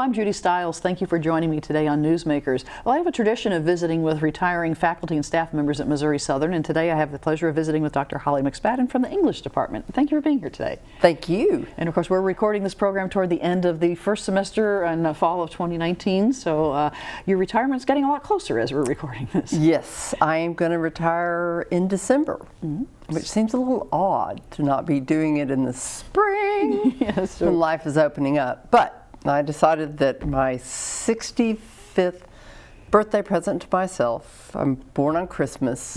I'm Judy Stiles. Thank you for joining me today on Newsmakers. Well, I have a tradition of visiting with retiring faculty and staff members at Missouri Southern, and today I have the pleasure of visiting with Dr. Holly McSpadden from the English department. Thank you for being here today. Thank you. And of course, we're recording this program toward the end of the first semester in the fall of 2019, so your retirement's getting a lot closer as we're recording this. Yes, I am going to retire in December, which seems a little odd to not be doing it in the spring Yes, when life is opening up. But I decided that my 65th birthday present to myself, I'm born on Christmas,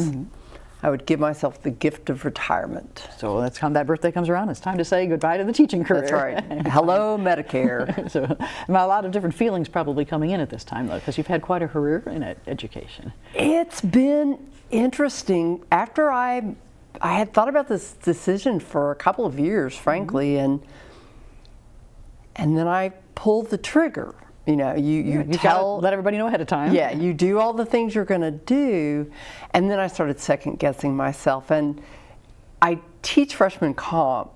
I would give myself the gift of retirement. So that's when that birthday comes around. It's time to say goodbye to the teaching career. That's right. Hello, Medicare. So a lot of different feelings probably coming in at this time, though, because you've had quite a career in education. It's been interesting. After I had thought about this decision for a couple of years, frankly, and then I pulled the trigger. You know, you tell, let everybody know ahead of time. Yeah, you do all the things you're going to do, and then I started second guessing myself. And I teach freshman comp,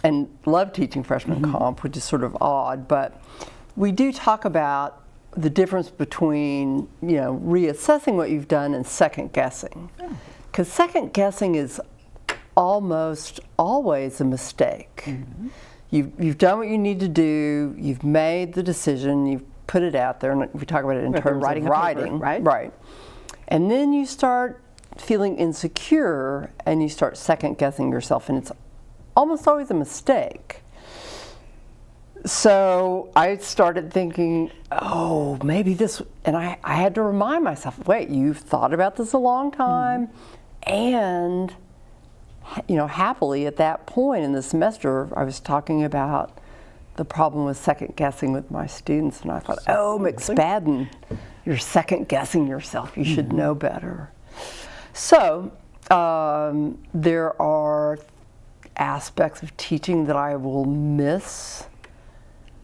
and love teaching freshman comp, which is sort of odd, but we do talk about the difference between, you know, reassessing what you've done and second guessing. Because second guessing is almost always a mistake. You've done what you need to do, you've made the decision, you've put it out there, and we talk about it in terms of writing, right? And then you start feeling insecure and you start second guessing yourself, and it's almost always a mistake. So I started thinking, oh, maybe this, and I had to remind myself, wait, you've thought about this a long time, and you know, happily at that point in the semester, I was talking about the problem with second guessing with my students, and I thought, oh, McSpadden, you're second guessing yourself. You should know better. So there are aspects of teaching that I will miss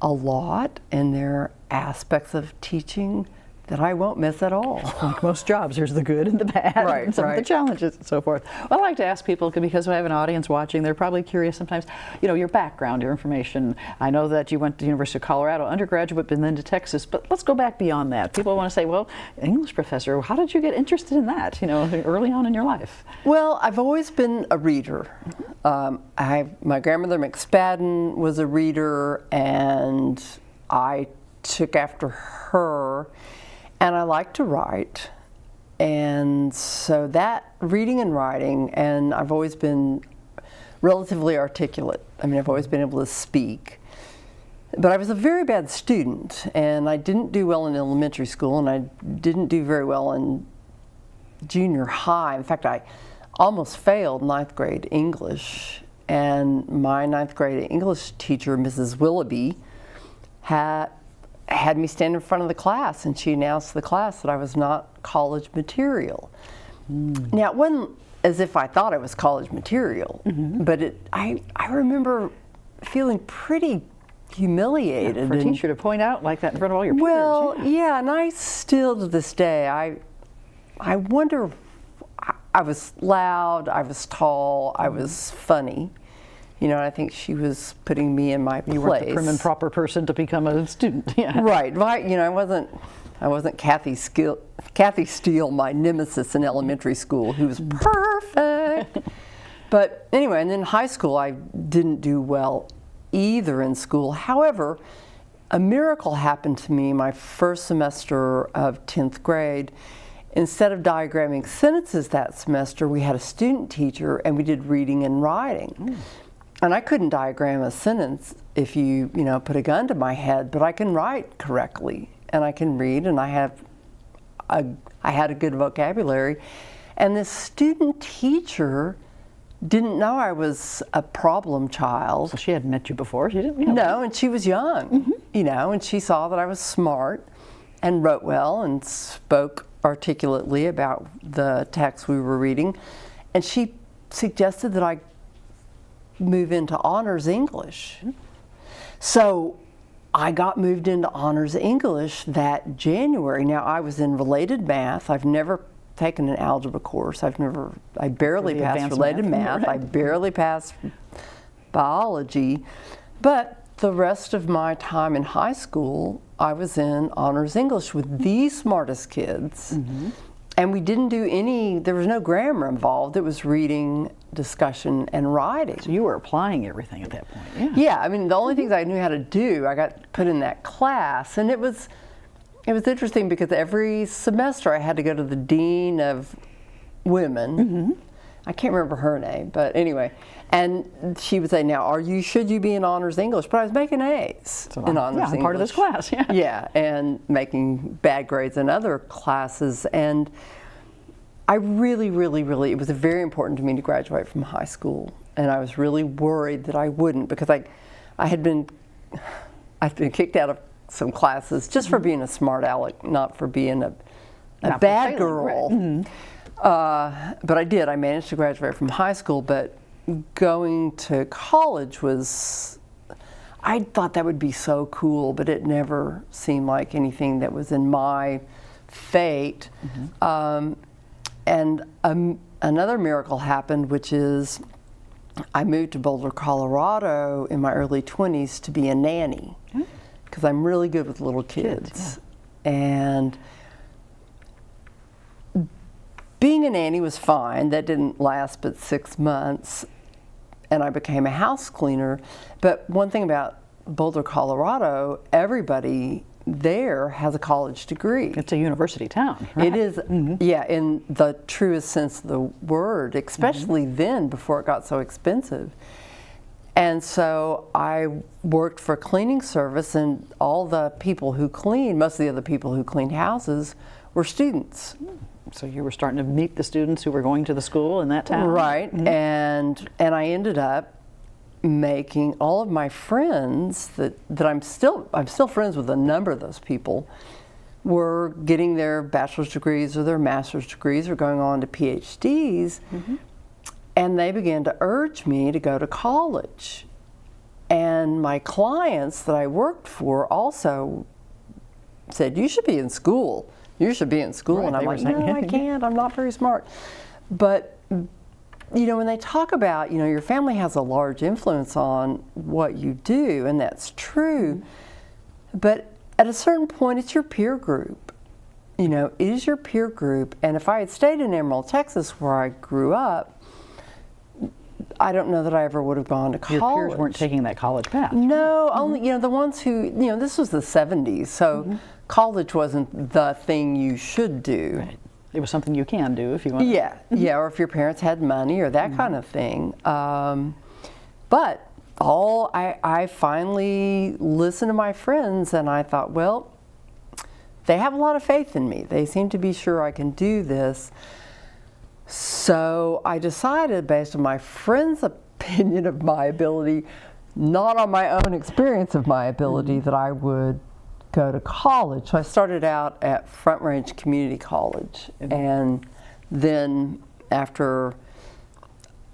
a lot, and there are aspects of teaching that I won't miss at all. Like most jobs, there's the good and the bad, and some of the challenges and so forth. Well, I like to ask people, because we have an audience watching, they're probably curious sometimes, you know, your background, your information. I know that you went to the University of Colorado undergraduate and then to Texas, but let's go back beyond that. People want to say, well, English professor, how did you get interested in that, you know, early on in your life? Well, I've always been a reader. My grandmother McSpadden was a reader, and I took after her. And I like to write, and so that reading and writing, and I've always been relatively articulate. I mean, I've always been able to speak. But I was a very bad student, and I didn't do well in elementary school, and I didn't do very well in junior high. In fact, I almost failed ninth grade English, and my ninth grade English teacher, Mrs. Willoughby, had me stand in front of the class, and she announced to the class that I was not college material. Now, it wasn't as if I thought I was college material, but I remember feeling pretty humiliated. For a teacher to point out like that in front of all your peers. Well, yeah, and I still to this day, I wonder, I was loud, I was tall, I was funny. You know, I think she was putting me in my place. You weren't the prim and proper person to become a student. Yeah. Right. You know, I wasn't Kathy Steele, my nemesis in elementary school, who was perfect. But anyway, and then high school, I didn't do well either in school. However, a miracle happened to me my first semester of 10th grade. Instead of diagramming sentences that semester, we had a student teacher, and we did reading and writing. And I couldn't diagram a sentence if you know, put a gun to my head, but I can write correctly, and I can read, and I had a good vocabulary. And this student teacher didn't know I was a problem child. So she hadn't met you before? She didn't? You know. No, and she was young, you know, and she saw that I was smart and wrote well and spoke articulately about the text we were reading. And she suggested that I move into honors English. So I got moved into honors English that January. Now, I was in related math. I've never taken an algebra course. I barely passed related math. Right. I barely passed biology. But the rest of my time in high school, I was in honors English with the smartest kids. And we didn't do there was no grammar involved. It was reading, discussion, and writing. So you were applying everything at that point. Yeah, I mean, the only things I knew how to do, I got put in that class. And it was interesting because every semester I had to go to the dean of women. I can't remember her name, but anyway. And she would say, now, should you be in honors English? But I was making A's in honors English. I'm part of this class, Yeah, and making bad grades in other classes. And I really, really, really, it was very important to me to graduate from high school. And I was really worried that I wouldn't, because I'd been kicked out of some classes just for being a smart aleck, not for being a bad girl. But I did. I managed to graduate from high school, but going to college I thought that would be so cool, but it never seemed like anything that was in my fate. And another miracle happened, which is I moved to Boulder, Colorado in my early 20s to be a nanny, because I'm really good with little kids. And being a nanny was fine. That didn't last but 6 months. And I became a house cleaner. But one thing about Boulder, Colorado, everybody there has a college degree. It's a university town, right? It is, yeah, in the truest sense of the word, especially then before it got so expensive. And so I worked for a cleaning service, and all the people who cleaned, most of the other people who cleaned houses, were students. So you were starting to meet the students who were going to the school in that town? Right, and I ended up making all of my friends that I'm still friends with a number of those people, were getting their bachelor's degrees or their master's degrees or going on to PhDs, and they began to urge me to go to college. And my clients that I worked for also said, you should be in school. You should be in school. Right, and I'm like, no, I can't. I'm not very smart. But, you know, when they talk about, you know, your family has a large influence on what you do, and that's true. But at a certain point, it's your peer group. You know, it is your peer group. And if I had stayed in Emerald, Texas, where I grew up, I don't know that I ever would have gone to college. Your peers weren't taking that college path. No, only, you know, the ones who, you know, this was the 70s, so college wasn't the thing you should do. Right. It was something you can do if you want. Yeah, yeah, or if your parents had money or that kind of thing. But I finally listened to my friends, and I thought, well, they have a lot of faith in me. They seem to be sure I can do this. So I decided, based on my friends' opinion of my ability, not on my own experience of my ability, that I would go to college. So I started out at Front Range Community College, and then after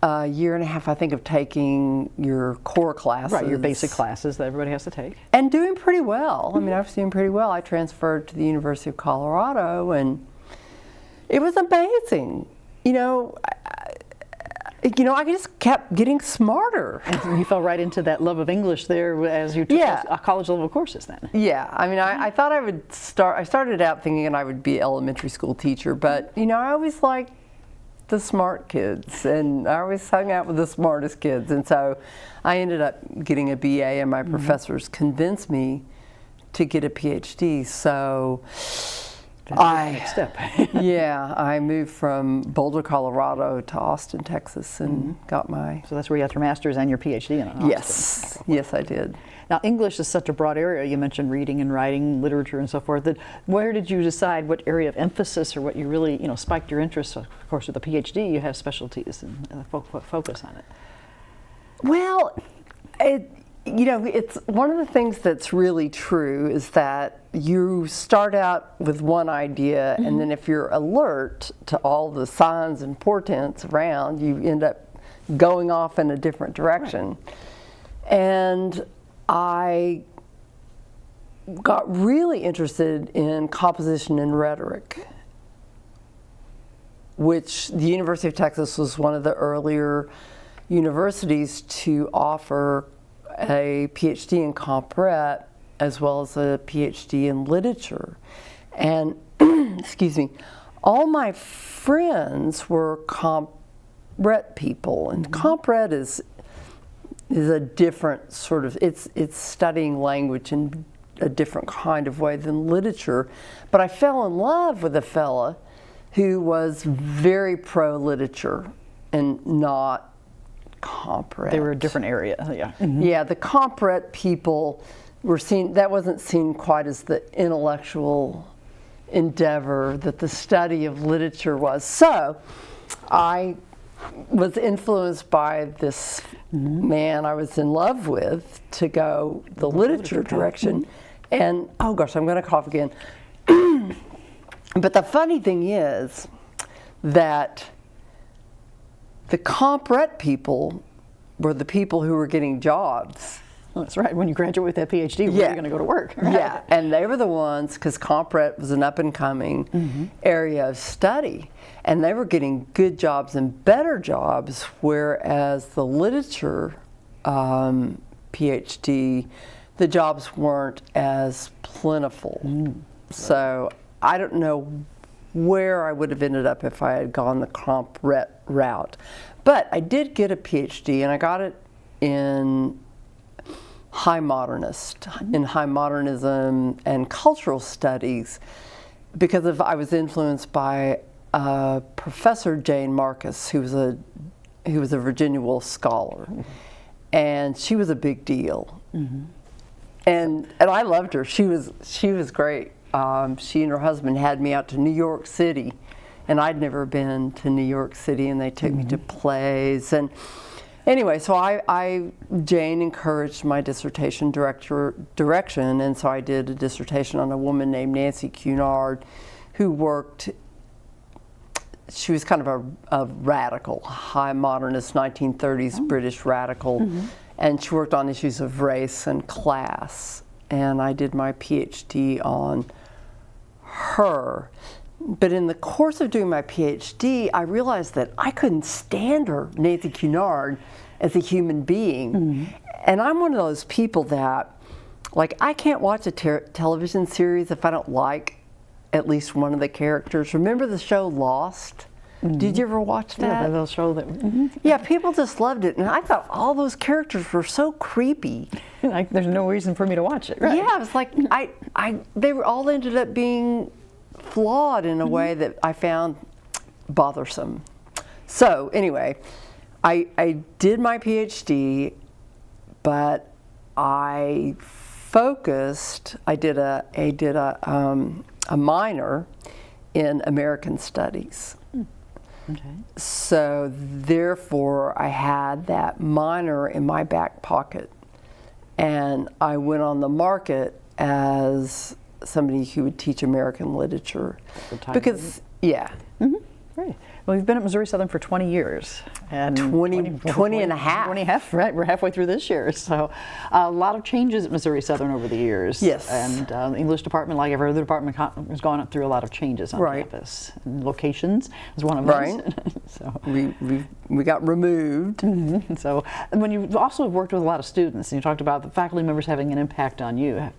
a year and a half, I think, of taking your core classes. Right, your basic classes that everybody has to take. And doing pretty well. I mean, I was doing pretty well. I transferred to the University of Colorado, and it was amazing. You know, I just kept getting smarter. And you fell right into that love of English there as you took college level courses then. Yeah, I mean, I thought I started out thinking I would be an elementary school teacher, but, you know, I always liked the smart kids, and I always hung out with the smartest kids. And so I ended up getting a BA, and my professors convinced me to get a PhD. So next step. Yeah, I moved from Boulder, Colorado to Austin, Texas, and got my... So that's where you got your master's and your PhD in Austin. Yes, yes, I did. Now, English is such a broad area. You mentioned reading and writing, literature and so forth. That where did you decide what area of emphasis or what you really, you know, spiked your interest? Of course, with a PhD, you have specialties and focus on it. Well, you know, it's one of the things that's really true is that you start out with one idea, and then if you're alert to all the signs and portents around, you end up going off in a different direction. Right. And I got really interested in composition and rhetoric, which the University of Texas was one of the earlier universities to offer a PhD in comp rhet as well as a PhD in literature. And, excuse me, all my friends were comp ret people, and comp ret is a different sort of, it's studying language in a different kind of way than literature. But I fell in love with a fella who was very pro-literature and not comp ret. They were a different area, yeah. Yeah, the comp ret people were seen, that wasn't seen quite as the intellectual endeavor that the study of literature was. So I was influenced by this man I was in love with to go the literature direction. And, oh gosh, I'm going to cough again. But the funny thing is that the comp ret people were the people who were getting jobs. Well, that's right. When you graduate with that PhD, where are you going to go to work? Right? Yeah, and they were the ones, because comp ret was an up-and-coming area of study, and they were getting good jobs and better jobs, whereas the literature PhD, the jobs weren't as plentiful. So I don't know where I would have ended up if I had gone the comp ret route. But I did get a PhD, and I got it in high modernist, in high modernism and cultural studies, because I was influenced by Professor Jane Marcus, who was a Virginia Woolf scholar, and she was a big deal. And I loved her. She was great. She and her husband had me out to New York City, and I'd never been to New York City, and they took me to plays. And anyway, so Jane encouraged my dissertation direction, and so I did a dissertation on a woman named Nancy Cunard, who worked, she was kind of a radical, high modernist, 1930s British radical, and she worked on issues of race and class. And I did my PhD on her. But in the course of doing my PhD, I realized that I couldn't stand her, Nancy Cunard, as a human being. And I'm one of those people that, like, I can't watch a television series if I don't like at least one of the characters. Remember the show Lost? Did you ever watch that? Yeah, the show that. Yeah, people just loved it, and I thought all those characters were so creepy. Like, there's no reason for me to watch it, right? Yeah, it was like they were all ended up being flawed in a way that I found bothersome. So anyway, I did my PhD, but I focused. I did a minor in American Studies. Okay. So therefore, I had that minor in my back pocket, and I went on the market as somebody who would teach American literature. Because, yeah. Right. Well, you've been at Missouri Southern for 20 years. And 20 and a half. 20 and a half, right. We're halfway through this year. So a lot of changes at Missouri Southern over the years. Yes. And the English department, like every other department, has gone through a lot of changes on campus. And locations is one of them. Right. So we got removed. So, and when you also have worked with a lot of students, and you talked about the faculty members having an impact on you,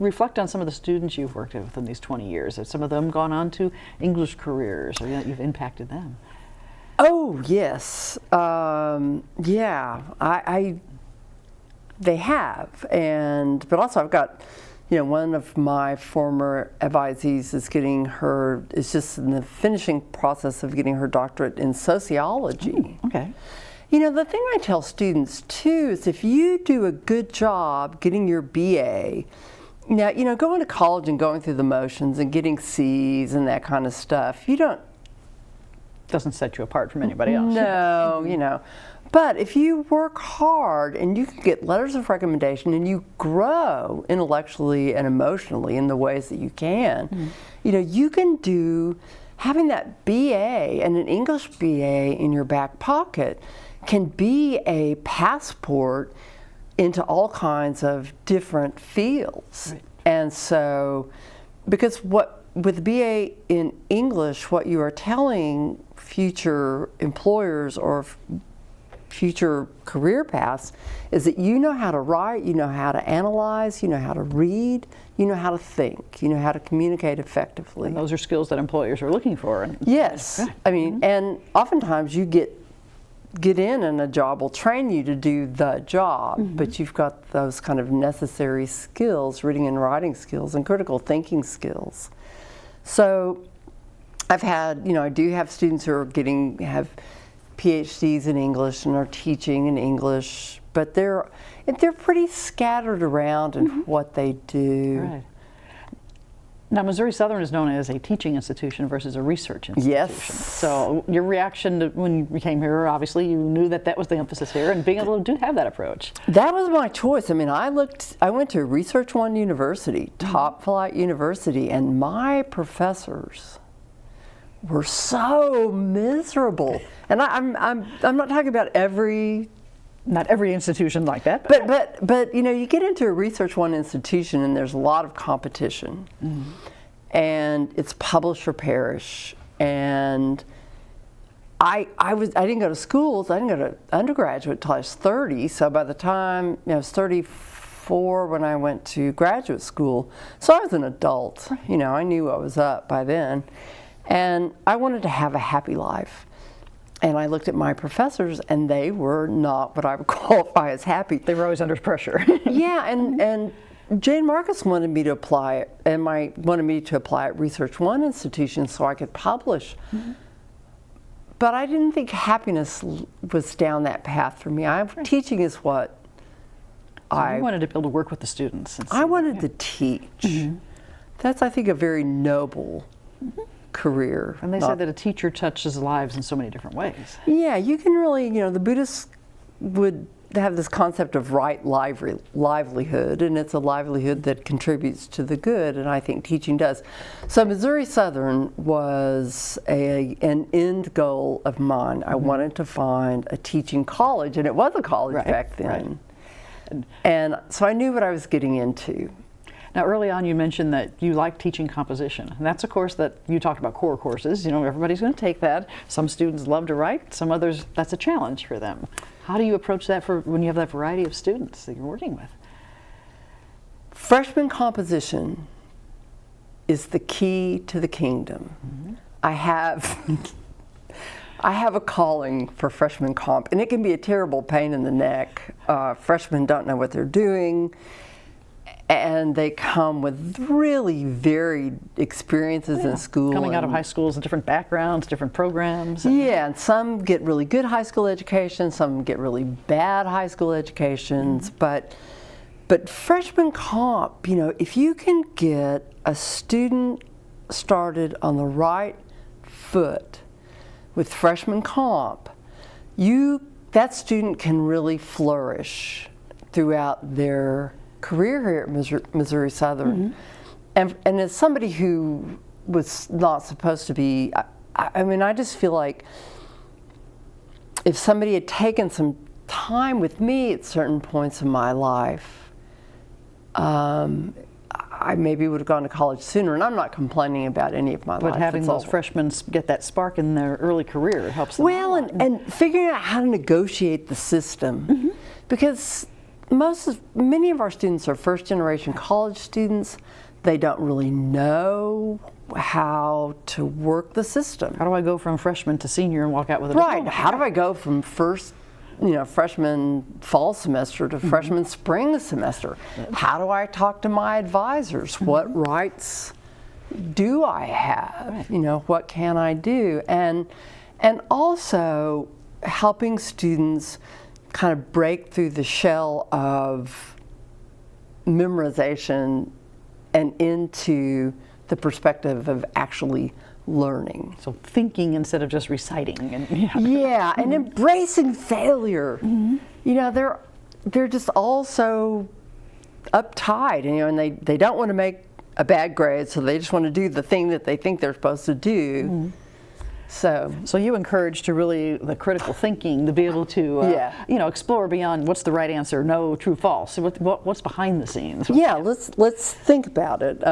reflect on some of the students you've worked with in these 20 years. Have some of them gone on to English careers, or you've impacted them? Oh, yes. Yeah, they have. But also I've got, one of my former advisees is just in the finishing process of getting her doctorate in sociology. Okay. The thing I tell students too is if you do a good job getting your BA, now, going to college and going through the motions and getting C's and that kind of stuff, doesn't set you apart from anybody else. No, but if you work hard and you can get letters of recommendation and you grow intellectually and emotionally in the ways that you can, you can having that BA and an English BA in your back pocket can be a passport into all kinds of different fields. Right. And so, because with BA in English, what you are telling future employers or future career paths is that you know how to write, you know how to analyze, you know how to read, you know how to think, you know how to communicate effectively. And those are skills that employers are looking for. Yes. I mean, and oftentimes you get in and a job will train you to do the job, but you've got those kind of necessary skills, reading and writing skills and critical thinking skills. So I've had, I do have students who are have PhDs in English and are teaching in English, but they're pretty scattered around in what they do. Right. Now, Missouri Southern is known as a teaching institution versus a research institution. Yes. So your reaction to when you came here, obviously you knew that was the emphasis here, and being able to have that approach. That was my choice. I mean, I went to Research One University, top flight university, and my professors were so miserable. And I'm not talking about not every institution like that. But you get into a Research One institution and there's a lot of competition. And it's publish or perish. And I didn't go to schools, I didn't go to undergraduate until I was 30. So by the time I was 34 when I went to graduate school, so I was an adult. I knew what was up by then. And I wanted to have a happy life. And I looked at my professors, and they were not what I would qualify as happy. They were always under pressure. Yeah, and Jane Marcus wanted me to apply, wanted me to apply at Research One institution so I could publish. But I didn't think happiness was down that path for me. Teaching is what I wanted to be able to work with the students. I wanted to teach. That's, I think, a very noble career. And they said that a teacher touches lives in so many different ways. Yeah, you can really, the Buddhists would have this concept of right livelihood, and it's a livelihood that contributes to the good, and I think teaching does. So Missouri Southern was an end goal of mine. I wanted to find a teaching college, and it was a college back then. And so I knew what I was getting into. Now, early on, you mentioned that you like teaching composition. And that's a course that you talked about, core courses. Everybody's going to take that. Some students love to write. Some others, that's a challenge for them. How do you approach that when you have that variety of students that you're working with? Freshman composition is the key to the kingdom. I have a calling for freshman comp, and it can be a terrible pain in the neck. Freshmen don't know what they're doing. And they come with really varied experiences in school. Coming out of high schools and different backgrounds, different programs. Yeah, and some get really good high school education, some get really bad high school educations. But freshman comp, if you can get a student started on the right foot with freshman comp, that student can really flourish throughout their career here at Missouri Southern. And as somebody who was not supposed to be, I just feel like if somebody had taken some time with me at certain points in my life, I maybe would have gone to college sooner, and I'm not complaining about any of my life. But having those freshmen get that spark in their early career helps them. Well, and figuring out how to negotiate the system. Because many of our students are first-generation college students. They don't really know how to work the system. How do I go from freshman to senior and walk out with a diploma? Right. How do I go from freshman fall semester to freshman spring semester? How do I talk to my advisors? What rights do I have? What can I do? And also helping students kind of break through the shell of memorization and into the perspective of actually learning. So thinking instead of just reciting. Yeah, and embracing failure. They're just all so uptight, and they don't want to make a bad grade, so they just want to do the thing that they think they're supposed to do. So you encourage to really the critical thinking to be able to explore beyond what's the right answer, no, true, false. What's behind the scenes? Yeah, let's think about it.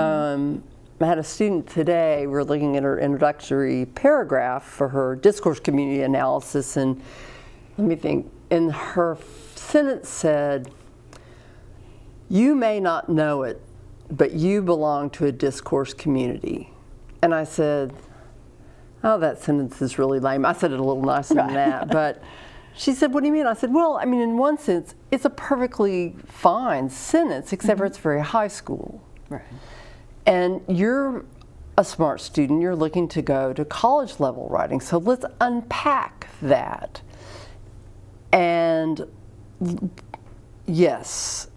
I had a student today. We're looking at her introductory paragraph for her discourse community analysis, and let me think. and her sentence said, "You may not know it, but you belong to a discourse community." And I said, "Oh, that sentence is really lame." I said it a little nicer than that, but she said, "What do you mean?" I said, "Well, I mean, in one sense, it's a perfectly fine sentence, except for it's very high school. Right. And you're a smart student, you're looking to go to college level writing, so let's unpack that. And yes,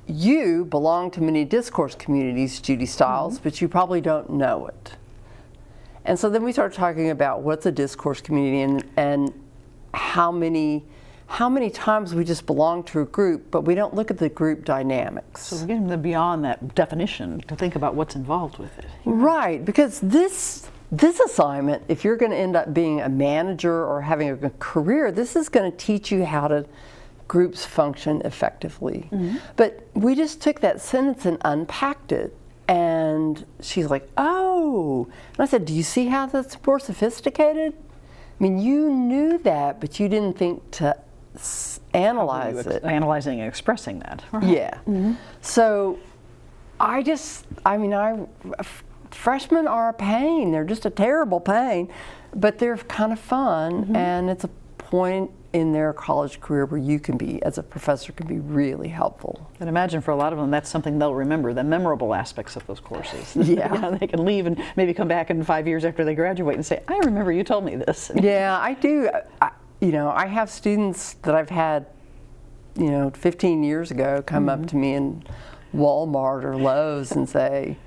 you belong to many discourse communities, Judy Stiles, but you probably don't know it." And so then we started talking about what's a discourse community and how many times we just belong to a group, but we don't look at the group dynamics. So we're getting beyond that definition to think about what's involved with it. Right, because this assignment, if you're going to end up being a manager or having a career, this is going to teach you how to groups function effectively. But we just took that sentence and unpacked it. And she's like, "Oh." And I said, "Do you see how that's more sophisticated? I mean, you knew that, but you didn't think to analyze it." Analyzing and expressing that. Right. Yeah. So freshmen are a pain. They're just a terrible pain, but they're kind of fun, and it's a point in their college career where you can be, as a professor, can be really helpful. And imagine for a lot of them, that's something they'll remember, the memorable aspects of those courses. Yeah. You know, they can leave and maybe come back in 5 years after they graduate and say, "I remember you told me this." Yeah, I do. I have students that I've had, 15 years ago come up to me in Walmart or Lowe's and say,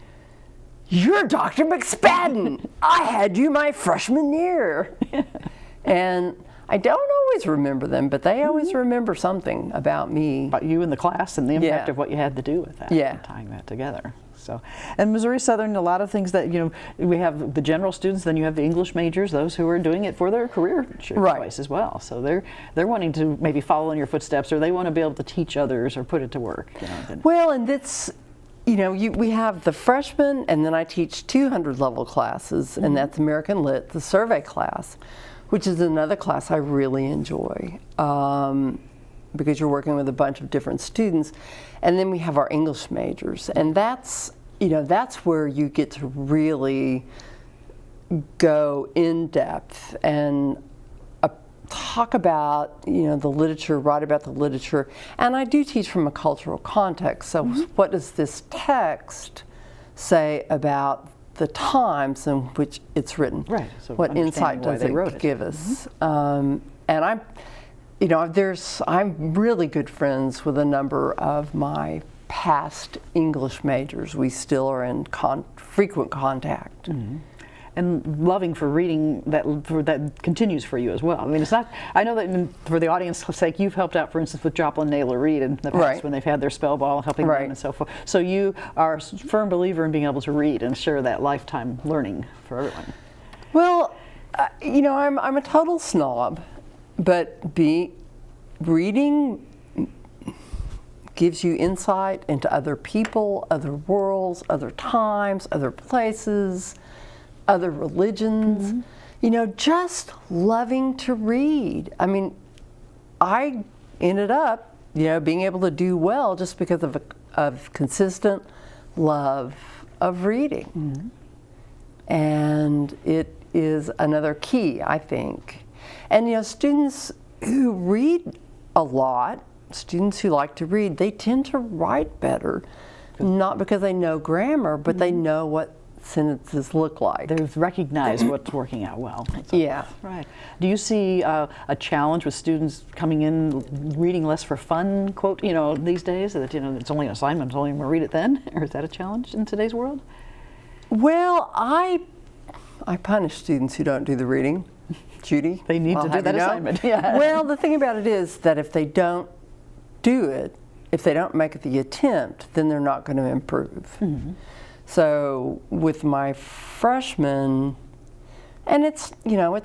"You're Dr. McSpadden. I had you my freshman year." And I don't always remember them, but they always remember something about me. About you and the class and the impact of what you had to do with that. Yeah. And tying that together. So, and Missouri Southern, a lot of things that, we have the general students, then you have the English majors, those who are doing it for their career choice as well. So they're wanting to maybe follow in your footsteps, or they want to be able to teach others or put it to work. Well, and that's, we have the freshmen, and then I teach 200 level classes, and that's American Lit, the survey class, which is another class I really enjoy, because you're working with a bunch of different students. And then we have our English majors, and that's where you get to really go in depth and talk about, the literature, write about the literature. And I do teach from a cultural context, so what does this text say about the times in which it's written? Right. So what insight does it give us? And I'm really good friends with a number of my past English majors. We still are in frequent contact. And loving for reading that continues for you as well. I mean, it's not. I know that for the audience's sake, you've helped out, for instance, with Joplin Naylor Reed in the past when they've had their spell ball, helping them and so forth. So you are a firm believer in being able to read and share that lifetime learning for everyone. Well, I'm a total snob, but reading gives you insight into other people, other worlds, other times, other places, other religions, just loving to read. I mean, I ended up, being able to do well just because of consistent love of reading. And it is another key, I think. And, students who read a lot, students who like to read, they tend to write better, not because they know grammar, but they know what sentences look like. They've recognized what's working out well. Yeah. Right. Do you see a challenge with students coming in reading less for fun, quote, these days, that, it's only an assignment, it's only going to read it then? Or is that a challenge in today's world? Well, I punish students who don't do the reading. Judy? They need to do that assignment. Yeah. Well, the thing about it is that if they don't do it, if they don't make the attempt, then they're not going to improve. So with my freshmen, and it's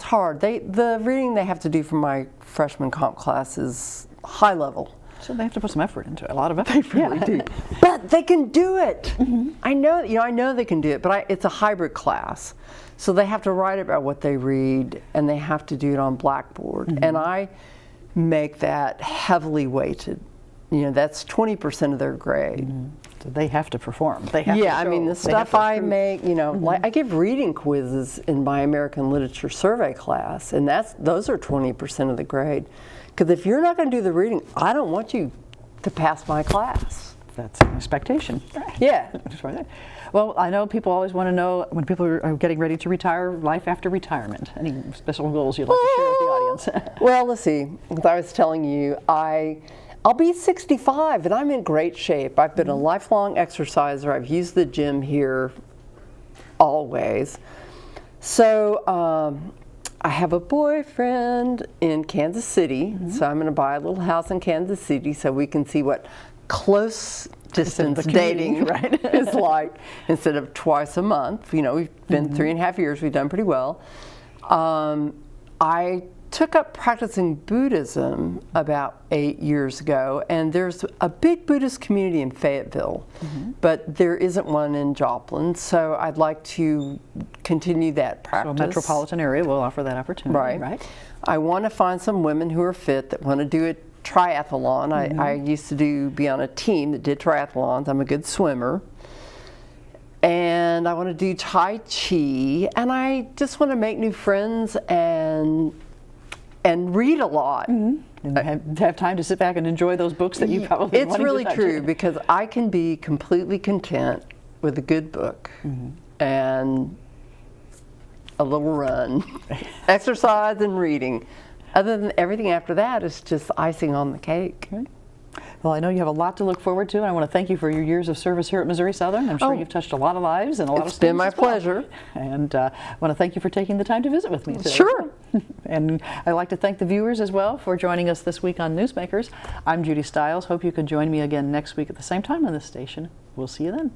hard. The reading they have to do for my freshman comp class is high level. So they have to put some effort into it, a lot of effort. They really do. But they can do it. I know they can do it, but it's a hybrid class. So they have to write about what they read, and they have to do it on Blackboard. And I make that heavily weighted. You know, that's 20% of their grade. So they have to perform. They have to I mean, the stuff I make, you know, like I give reading quizzes in my American Literature Survey class, and those are 20% of the grade. Because if you're not going to do the reading, I don't want you to pass my class. That's an expectation. Yeah. Well, I know people always want to know, when people are getting ready to retire, life after retirement. Any special goals you'd like to share with the audience? Well, let's see. As I was telling you, I'll be 65 and I'm in great shape. I've been a lifelong exerciser. I've used the gym here always. So I have a boyfriend in Kansas City, so I'm going to buy a little house in Kansas City so we can see what close distance dating is like instead of twice a month. You know, we've been 3.5 years. We've done pretty well. I took up practicing Buddhism about 8 years ago, and there's a big Buddhist community in Fayetteville, but there isn't one in Joplin, so I'd like to continue that practice. So a metropolitan area will offer that opportunity, right? I want to find some women who are fit that want to do a triathlon. I used to be on a team that did triathlons. I'm a good swimmer. And I want to do Tai Chi, and I just want to make new friends and read a lot. And have time to sit back and enjoy those books that you probably It's really true, because I can be completely content with a good book and a little run, exercise and reading. Other than everything after that is just icing on the cake. Well, I know you have a lot to look forward to, and I want to thank you for your years of service here at Missouri Southern. I'm sure you've touched a lot of lives and a lot of students. It's been my pleasure. And I want to thank you for taking the time to visit with me today. Sure. And I'd like to thank the viewers as well for joining us this week on Newsmakers. I'm Judy Stiles. Hope you can join me again next week at the same time on this station. We'll see you then.